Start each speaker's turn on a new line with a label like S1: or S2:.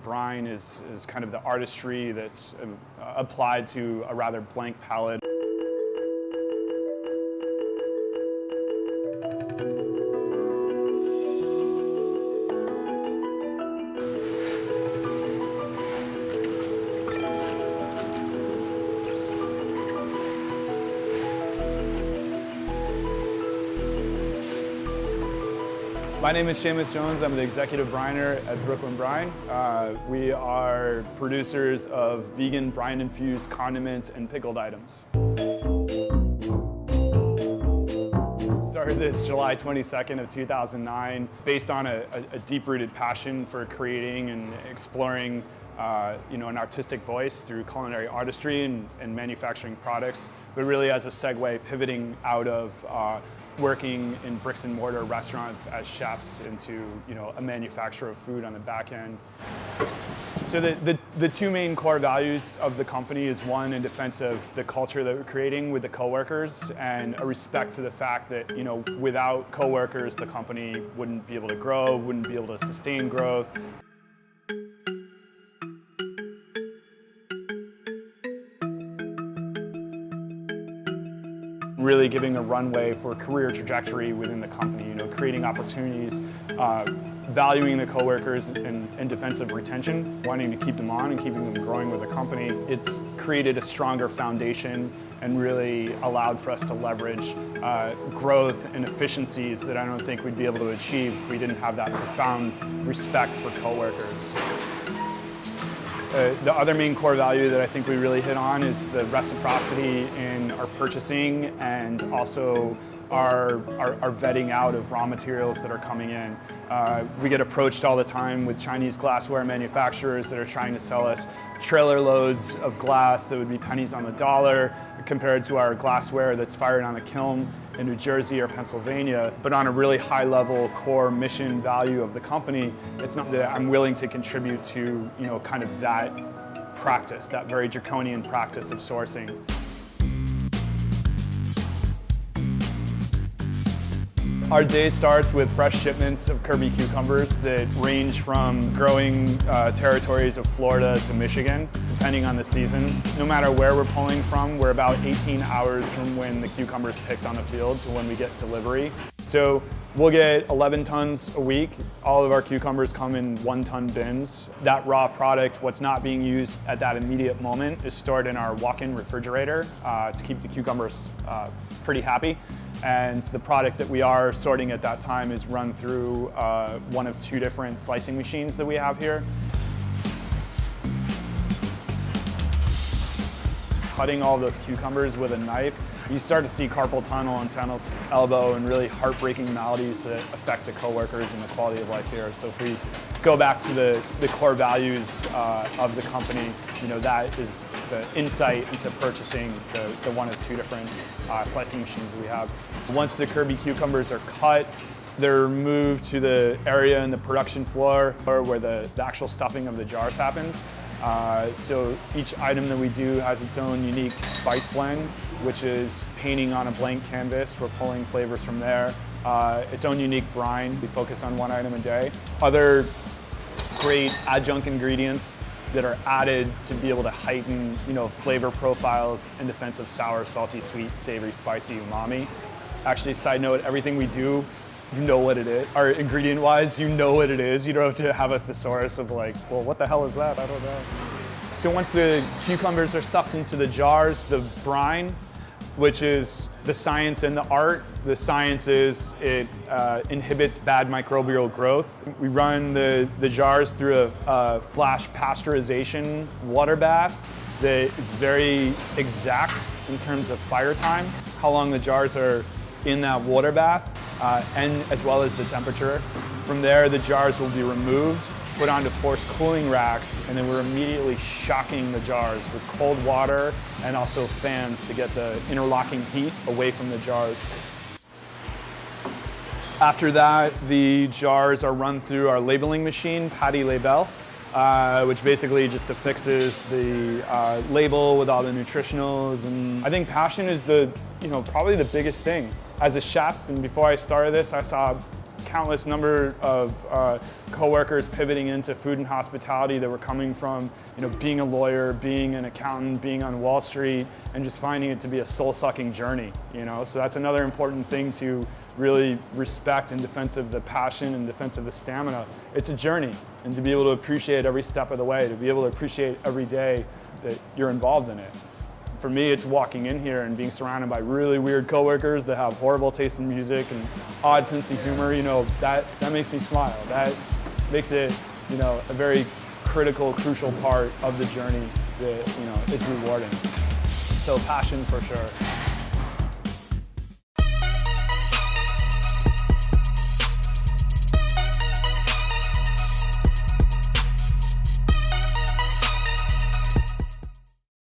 S1: Brine is kind of the artistry that's applied to a rather blank palette. My name is Shamus Jones. I'm the executive briner at Brooklyn Brine. We are producers of vegan brine-infused condiments and pickled items. Started this July 22nd of 2009 based on a deep-rooted passion for creating and exploring an artistic voice through culinary artistry and manufacturing products, but really as a segue pivoting out of working in bricks and mortar restaurants as chefs into a manufacturer of food on the back end. So the two main core values of the company is one, in defense of the culture that we're creating with the coworkers, and a respect to the fact that without coworkers the company wouldn't be able to grow, wouldn't be able to sustain growth. Really giving a runway for career trajectory within the company, creating opportunities, valuing the coworkers in defense of retention, wanting to keep them on and keeping them growing with the company. It's created a stronger foundation and really allowed for us to leverage growth and efficiencies that I don't think we'd be able to achieve if we didn't have that profound respect for coworkers. The other main core value that I think we really hit on is the reciprocity in our purchasing and also our vetting out of raw materials that are coming in. We get approached all the time with Chinese glassware manufacturers that are trying to sell us trailer loads of glass that would be pennies on the dollar compared to our glassware that's fired on a kiln in New Jersey or Pennsylvania. But on a really high level core mission value of the company, it's not that I'm willing to contribute to kind of that practice, that very draconian practice of sourcing. Our day starts with fresh shipments of Kirby cucumbers that range from growing territories of Florida to Michigan, depending on the season. No matter where we're pulling from, we're about 18 hours from when the cucumber's picked on the field to when we get delivery. So we'll get 11 tons a week. All of our cucumbers come in 1-ton bins. That raw product, what's not being used at that immediate moment, is stored in our walk-in refrigerator to keep the cucumbers pretty happy. And the product that we are sorting at that time is run through one of 2 different slicing machines that we have here. Cutting all those cucumbers with a knife, you start to see carpal tunnel and tennis elbow and really heartbreaking maladies that affect the coworkers and the quality of life here. So if we go back to the core values of the company, that is the insight into purchasing the one of 2 different slicing machines that we have. So once the Kirby cucumbers are cut, they're moved to the area in the production floor where the actual stuffing of the jars happens. So each item that we do has its own unique spice blend, which is painting on a blank canvas. We're pulling flavors from there. Its own unique brine. We focus on 1 item a day. Other great adjunct ingredients that are added to be able to heighten, flavor profiles in defense of sour, salty, sweet, savory, spicy, umami. Actually, side note, everything we do, you know what it is. Our ingredient-wise, you know what it is. You don't have to have a thesaurus of like, well, what the hell is that? I don't know. So once the cucumbers are stuffed into the jars, the brine, which is the science and the art. The science is it inhibits bad microbial growth. We run the jars through a flash pasteurization water bath that is very exact in terms of fire time, how long the jars are in that water bath, and as well as the temperature. From there, the jars will be removed, put onto forced cooling racks, and then we're immediately shocking the jars with cold water and also fans to get the interlocking heat away from the jars. After that, the jars are run through our labeling machine, Patty Label, which basically just affixes the label with all the nutritionals. And I think passion is probably the biggest thing. As a chef, and before I started this, I saw countless number of coworkers pivoting into food and hospitality that were coming from, being a lawyer, being an accountant, being on Wall Street, and just finding it to be a soul-sucking journey. So that's another important thing to really respect in defense of the passion and defense of the stamina. It's a journey, and to be able to appreciate every step of the way, to be able to appreciate every day that you're involved in it. For me, it's walking in here and being surrounded by really weird coworkers that have horrible taste in music and odd sense of humor. That makes me smile. That makes it, a very critical, crucial part of the journey that, is rewarding. So passion for sure.